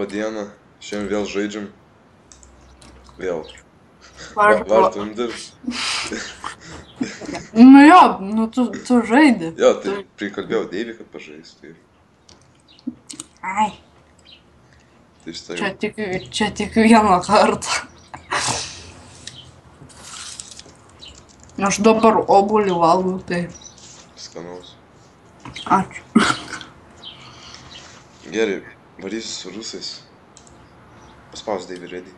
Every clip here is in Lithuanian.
Labą dieną. Šiandien vėl žaidžiam. Vėl. Varto. Varto Under. Nu jo, nu tu žaidi. Jo, tai prikalbėjau Deivį, kad pažaistų. Ai, Tai štai. čia tik vieną kartą. Aš dabar obuolį valgau, tai Skanaus. ačiū. Gerai, varysiu su rusais. Paspaus Deivį ready.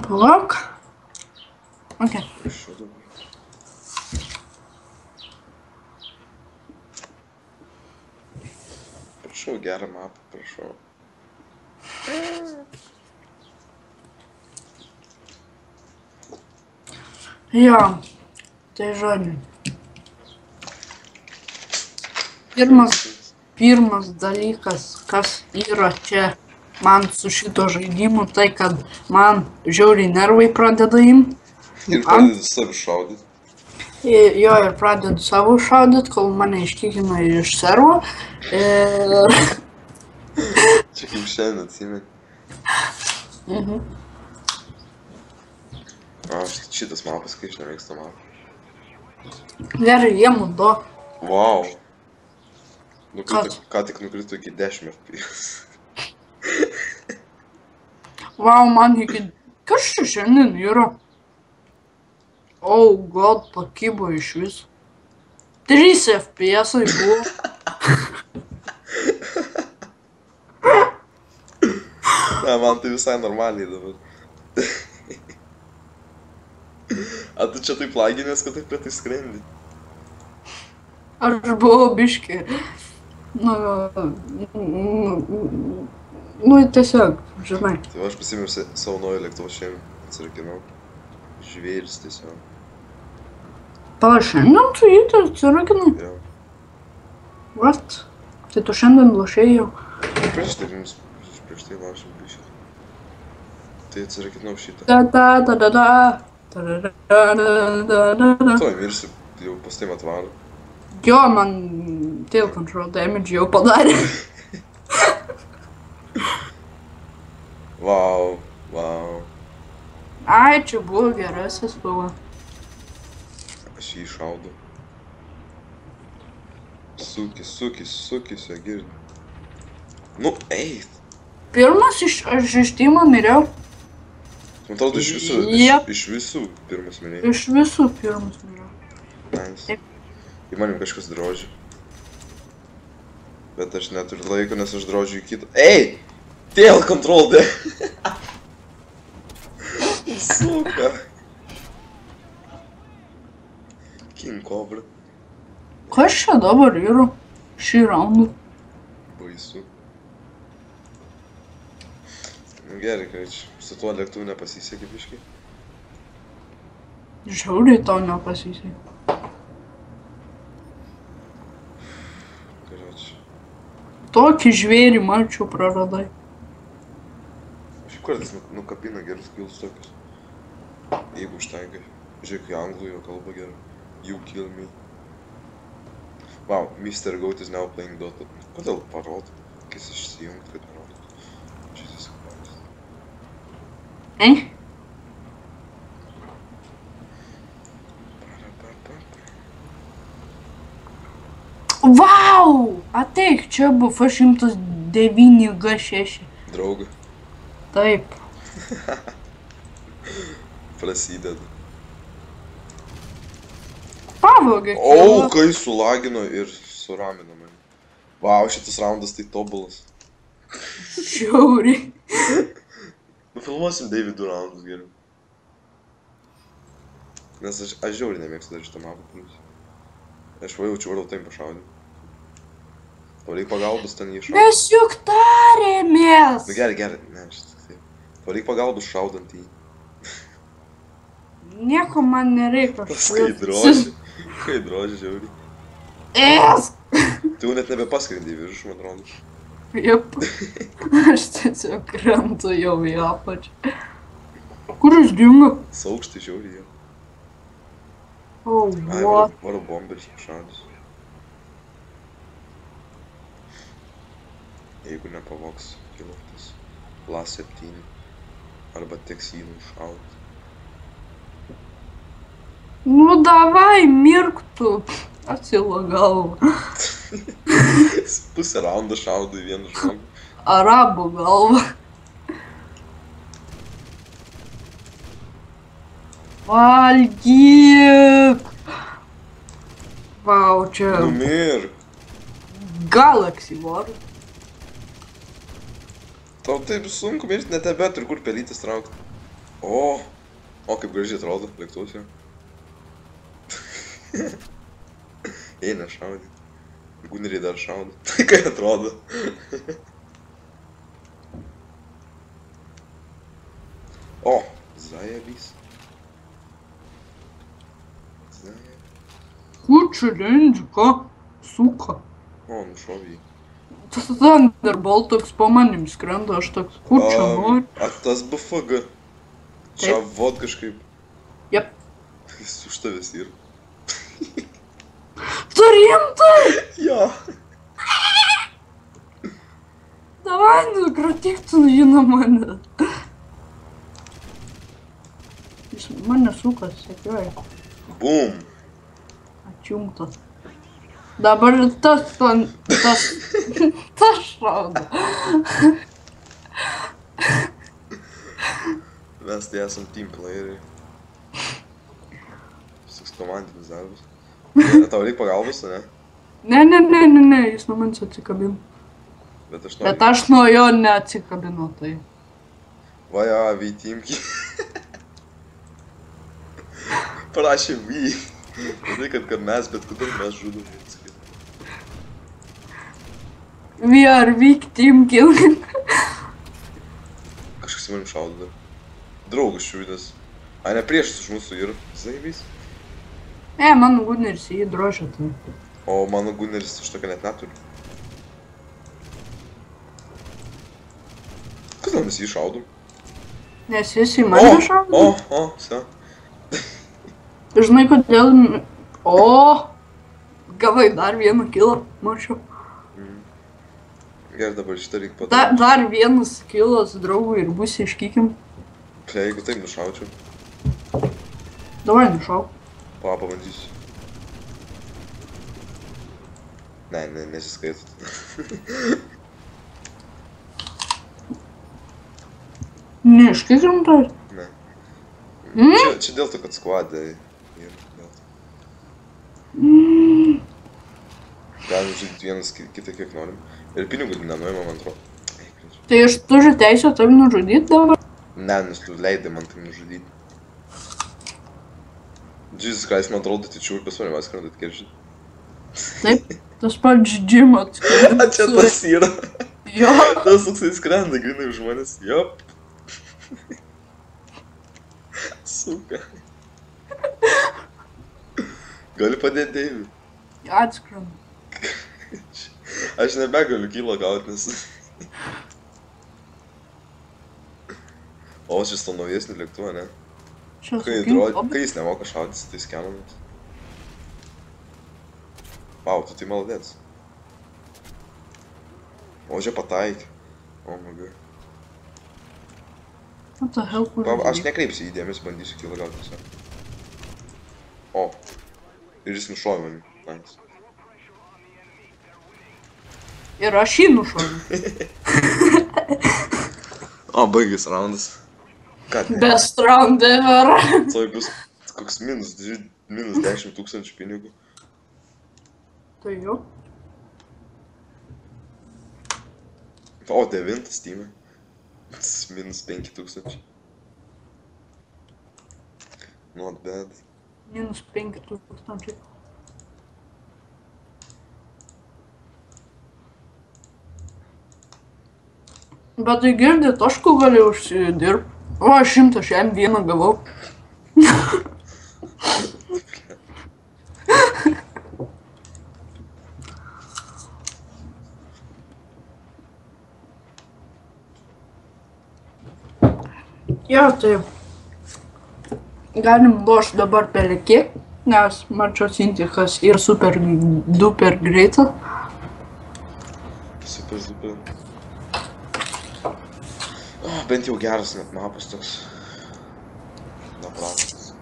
Palauk. Ok. Iš šio dabar. Prašau, gerą mapą, prašau. Jo, tai žodžiu. Pirmas dalykas, kas yra čia man su šito žaidimu, tai kad man žiauriai nervai pradeda imti. Ir pradedu save šaudyti. Jo, ir pradedu savo šaudyti, kol mane iškikina iš servo. Ir... Čia kaip šiandien atsimeni. Šitas mapas, kai aš nemėgstu mapą. Gerai, jie mudu. Vau. Ką tik nukrito iki 10 FPS. Vau, man iki... Kas čia šiandien yra? Oh god, pakibo iš viso. 3 FPS buvo. Ne, man tai visai normaliai dabar. A tu čia taip laginės, kad taip prie tai skrendi? Aš buvau biški. Nu, tiesiog, žinai. Tai aš pasimėm savo naują lėktuvą šiandien, atsirakinau. Žvėris tiesiog. Pala, šiandien tu jį atsirakinai? Jo. What? Tai tu šiandien lošėjai jau? Prieš tai lošim biškį. Tai atsirakinau šitą. Tuoj mirsiu, jau pas tai atvaro. Jo, man tail control damage jau padarė. Vau. Ai, čia buvo gerasis buvo. Aš jį šaudau. Sukis, jo girdi. Nu, eit. Pirmas aš iš Timo miriau. Man atrodo, Jep. iš visų pirmas minėjai. Iš visų pirmas miriau. Nice. Į manim kažkas droži. Bet aš neturiu laiko, nes aš drožiu į kitą. Ei! Tail control D! Suka. King Cobra. Kas čia dabar yra? Šį raundą. Baisu. Nu gerai, kad su tuo lėktuvu nepasisekė biškai. Žiauriai tau nepasisekė. Tokį žvėrį mačiau praradai. Šiaip kartais nukapina gerus kilus tokius. Jeigu užtenka. Žiūrėk, į anglų jo kalba gerai. You kill me. Wow, Mr. Goat is now playing Dota. Kodėl parodo? Kas išsijungt, kad parodo? Jesus Christ. Vau! Ateik, čia buvo 109G6. Draugai. Taip. Prasideda. Pavogė. O, kai sulagino ir suramino mane. Vau, šitas raundas tai tobulas. Žiauriai. Nufilmuosim Davidų raundus geriau. Nes aš žiauriai nemėgstu dar šitą mapą. Aš jaučiu varau taip pašaudį. Tau reik pagalbos ten jį šaudant. Mes juk tarėmės. Nu gerai, ne, šitas taip. Tau reik pagalbos šaudant jį. Nieko man nereikia. Kai droži žiauriai. Tu jau net nebepaskrendi į viršų, man atrodo. Jep. Aš tiesiog krentu jau į apačią. Kur jis dingo? Saukštai žiauriai jau. Oh, Ai, what? varo bomberis pašaudys. Jeigu nepavoks. kiloftas. LAS 7. Arba teks jį nušaut. Nu davai, mirk tu. Atsilo galva. Pusę raundą šaudo į vieną žmogų. Arabų galva. Valgyk. Vau, čia Numirk. Galaxy War. Tau taip sunku mirti, net nebeturiu kur pelytis traukti. O, kaip gražiai atrodo lėktuvas jau. Eina šaudyt. Guneriai dar šaudo. Tai kai atrodo. O, zajebys. Kučia lendžiuka, suka. O, nušovė jį. Tas Thunderbolt toks po manim skrenda, aš toks kučia nori. A tas BFG. Čia vod kažkaip. Jep. Jis už tavęs yra. Tu rimtai? Jo. Davai, nukratyk tu nužino mane. Jis mane sukas, sekioja. Bum. Atjungtas. Dabar tas šaudo. Mes tai esam team playeriai. Toks komandinis darbas. Tau reik pagalbos, ne? Ne, jis nuo manęs atsikabino. Bet aš nuo jo neatsikabinu, tai. Vaja, V-teamki. Parašė V. Tai kad mes, bet kodėl mes žudom vienas kitą. We are weak team killing. Kažkas manim šaudo dar. Draugas šiūdės. A, ne priešas už mūsų yra. Zaibys. Mano Guneris jį drožia, tai. O mano Guneris aš tokio net neturiu. Kodėl mes jį šaudom? Nes jis į mane šaudo. Sa. Žinai, kodėl... Gavai dar vieną kilą, mačiau. Gerai, dabar šitą reik padaryti. Dar vienas kilas draugui ir bus iškykim. Jeigu taip nušaučiau. Davai, nušauk. Pabandysiu. Ne, nesiskaitot. Neiškykim dar? Ne. Čia dėl to, kad skvadai yra dėl to. Galim žudyti vienas kitą kiek norim. Ir pinigų nenuima, man atrodo. Tai aš turiu teisę taip nužudyti dabar? Ne, nes tu leidai man taip nužudyti. Jesus Christ, man atrodo, tai čiurkas mane mes skrendat keršyti. Taip, tas pats džimas. A, čia tas yra. Jo. Tas toksai skrenda, grinai už manęs. Jop. Suka. Gali padėti Deiviui. Atskrenda. Aš nebegaliu kilo gauti, nes... O, šis to naujesnį lėktuvą, ne? Kai jis nemoka šaudyti, tai skenamas. Vau, tu tai maladėts. O, čia pataikė. Oh my god. What the hell? Aš nekreipsiu į dėmesį, bandysiu kilo gauti tiesiog. O. Ir jis nušovė mani. Nice. Ir aš jį nušoviau. O, baigės raundas. Ką? Best round ever. Tai bus koks minus 10 000 pinigų. Tai jau. O, 9 Steam'e. Minus 5 000. Not bad. Minus 5 000. Bet tai girdi, taškų gali užsidirbti. O, aš 101 gavau. Jo, tai galim lošti dabar pelekį, nes mačiau Sintikas yra super duper greitas. Super duper. Bent jau geras net mapas toks. Na, prastas.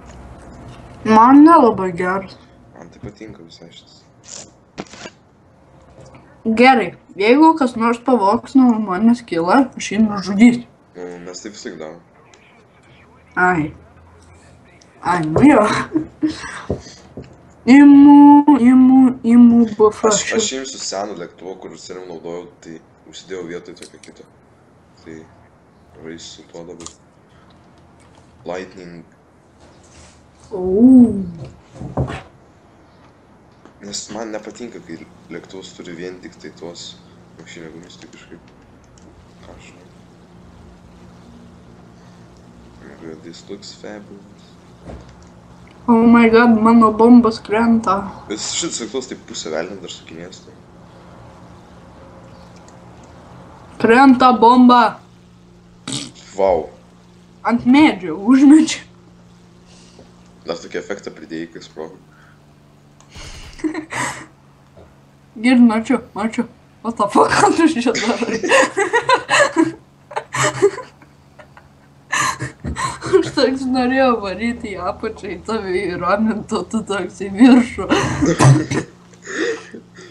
Man nelabai geras. Man tai patinka visai šitas. Gerai, jeigu kas nors pavogs nuo manęs kilą, aš jį nužudysiu. Nu, mes taip visai darom. Ai, nu jo. Imu bufą. Aš imsiu seną lėktuvą, kur senim naudojau, tai užsidėjau vietoj tokio kito. Tai vaisiu su tuo dabar. Lightning. Nes man nepatinka, kai lėktuvas turi vien tik tai tuos mašinio gumis, tai kažkaip. Ką žinau. This looks fabulous. Oh my god, mano bombas krenta. Bet šitas lėktuvas taip pusę velnint dar sukinės. Tai. Krenta bomba. Vau. Ant medžio, užmedžio. Dar tokį efektą pridėjai, kai sprogo. Gir, mačiau. What the fuck, ką tu čia darai? Aš toks norėjau varyti į apačią, į tave įramintų, tu toks į viršų.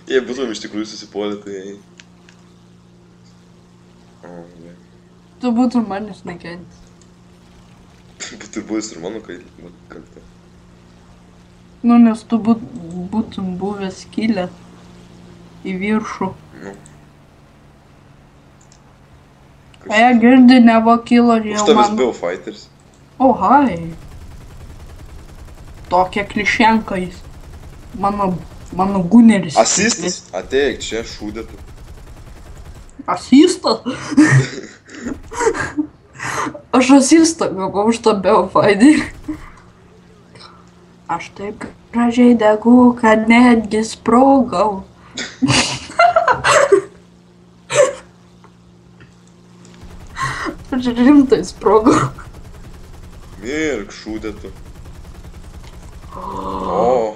Jei būtum iš tikrųjų susipuolę, tai... Tu būtum manis nekentis. Bet ir buvęs ir mano kaltė. Nu, nes tu būtum buvęs kilę į viršų. Nu. Girdi, nevo kilo jau Už tavęs man. Beaufighters. O, hai. Tokia klišenka jis. Mano guneris. Asistas? Ateik čia, šūdėtų. Asistas? Aš asistą gavau už tą Beaufighterį. Aš taip gražiai degu, kad netgi sprogau. Aš rimtai sprogau. Mirk, šūdėtų. O,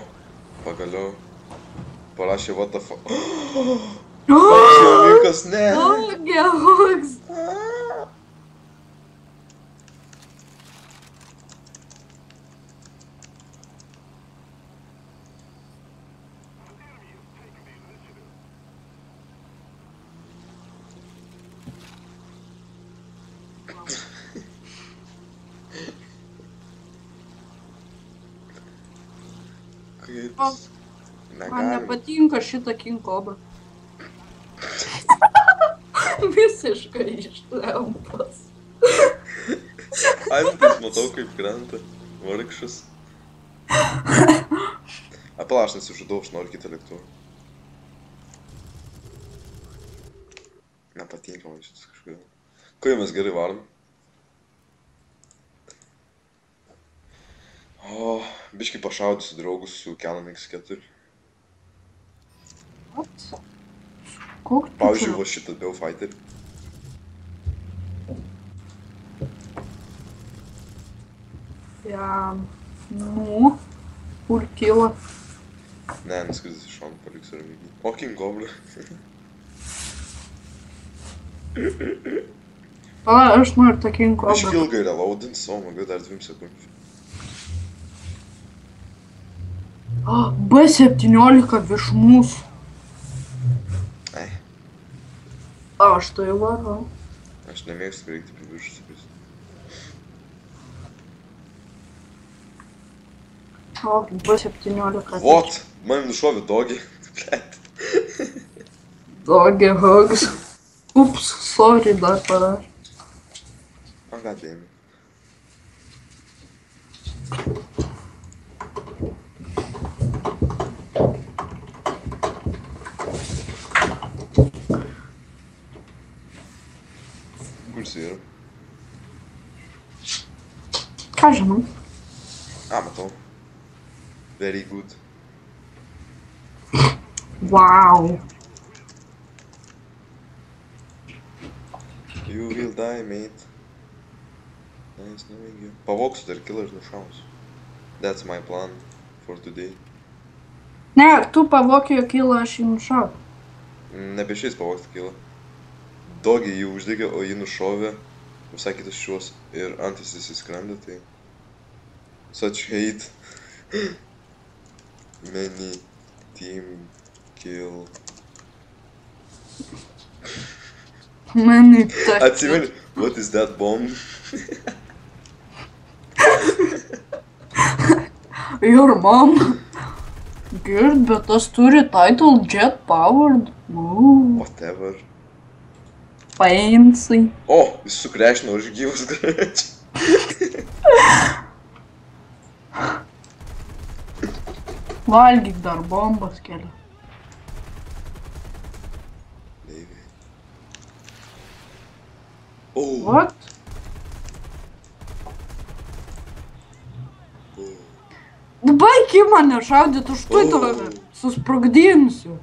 pagaliau. Parašė what the fuck. Šiauliukas, ne. Gehoks. Kaip... Man nepatinka šitą King Cobra. Visiškai išlempas. Antis matau kaip krenta. Vargšas. Apel aš nesižudau, aš noriu kitą lėktuvą. Nepatinka man šitas kažkodėl. Ko jau mes gerai varom? O, biškai pašaudysiu draugus su Canon X4. What? Koks tu Pavyzdžiui, čia? va šitą Beaufighterį. Jam. Nu. Kur kilo? Ne, neskridęs iš šono, paliksiu ramybėj. O, King Cobra. Aš noriu tą King Aš Cobra. ilgai reloadins, o my god, dar 2 sekundžių. B17 virš mūsų. Ai, Aš tai varau. aš nemėgstu veikti prie viršus. O, B17. What? Man nušovė dogį. Blet. Doggy hugs. Ups, sorry, dar parašė. O, goddammit. Kur jis yra? Ką žinau? Matau. Very good. Wow. You will die, mate. Nice knowing you. Pavoksiu dar kilą ir nušausiu. That's my plan for today. Ne, tu pavokė jo kilą, aš jį nušau. Nebeišeis pavogti kilą. Dogį jį uždegė, o jį nušovė visai kitas šios ir antis įsiskrenda, tai... Such hate. Many team kill. Many tech. Atsimeni, what is that bomb? Your mom. Good, bet tas turi title jet powered. Ooh, Whatever. fancy. O, jis sukrešino už gyvus gračiai. Valgyk dar bombas kelią. Neigiai. Oh. What? Baik į mane šaudyt, už tai tave susprogdinsiu.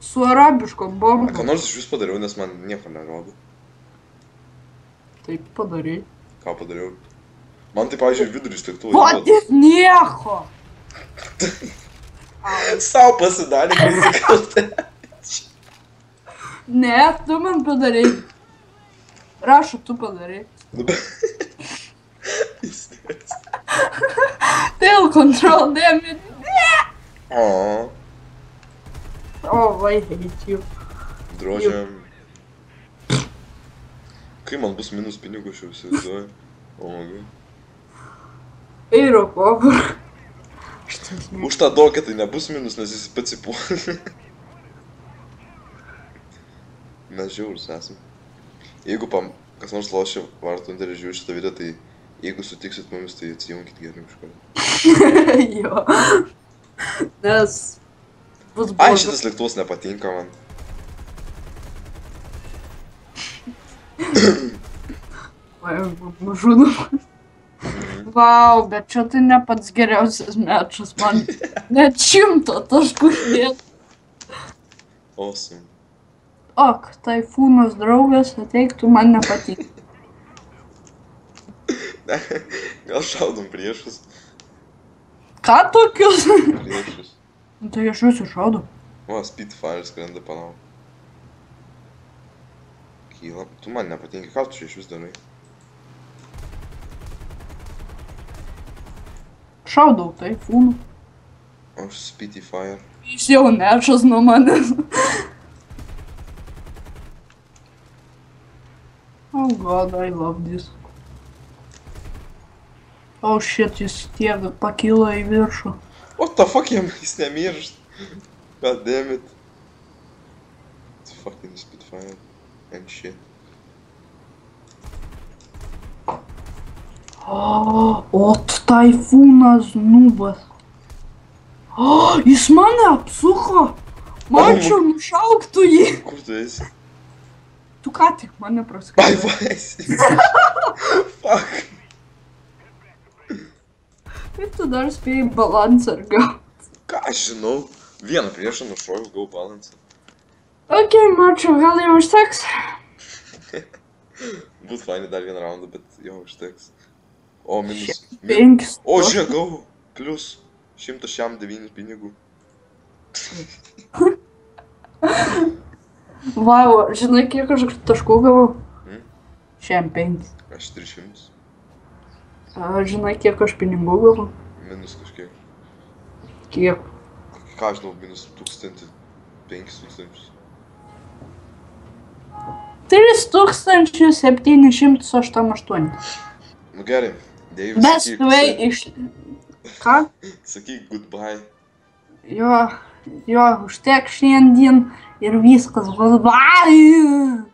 Su arabiškom Ką bombom. nors iš vis padariau, nes man nieko nerodo. Taip padarai. Ką padariau? Man tai, pavyzdžiui, viduris lėktuvo. Patys nieko. Sau pasidarė, kai nusikaltė. Ne, tu man padarai. Rašo, tu padarai. Tail control damage. O, Oh, I hate you. drožiam. Kai man bus minus pinigų, aš jau įsivaizduoju. O, magai. Eiro povur. Šitas ne. Už tą dokę tai nebus minus, nes jis pats įpuolė. Mes žiaurus esam. Jeigu kas nors lošia Vartų Interį žiūri šitą video, tai jeigu sutiksit mumis, tai atsijunkit gerai iš karto. Jo. Nes bus Ai, blogas. šitas lėktuvas nepatinka man. Žudom. Vau, bet čia tai ne pats geriausias mečas, man net 100 taškų šviet. Awesome. Ok, Taifūnas draugas ateiktų, man nepatinka. Gal šaudom priešus? Ką tokius? Priešus. Tai aš jūsų šaudu. O, Spitfire skrenda, palauk. Kyla. Tu man nepatinka, ką tu čia iš vis darai? Šaudau Taifūnų. Aš Spitfire. Jis jau nešas nuo manęs. Oh god, I love this. Oh shit, jis tiek pakilo į viršų. What the fuck, jis nemiršt. God damn it. It's fucking Spitfire and shit. O, Taifūnas nubas. O, jis mane apsuko. Man čia nušauktų jį. Kur tu esi? Tu ką tik mane Ai, praskridai. va esi. Fuck. Kaip tu dar spėjai balansą ir gauti? Ką aš žinau? Vieną priešą nušoviau, gau balansą. Ok, mačiau, gal jau užteks? Būt fainai dar vieną raundą, bet jau užteks. O, minus. 5. O, žiūrėk, gau. Plius 109 pinigų. Vau, žinai, kiek aš taškų gavau? Hmm? Šiam 5. Aš 300. Žinai, kiek aš pinigų gavau? Minus kažkiek. Kiek? Ką žinau, minus 1000. 5000. 3788. Nu gerai. Deivis, Best way iš... Ką? Sakyk goodbye. Jo, užtek šiandien ir viskas. Bye.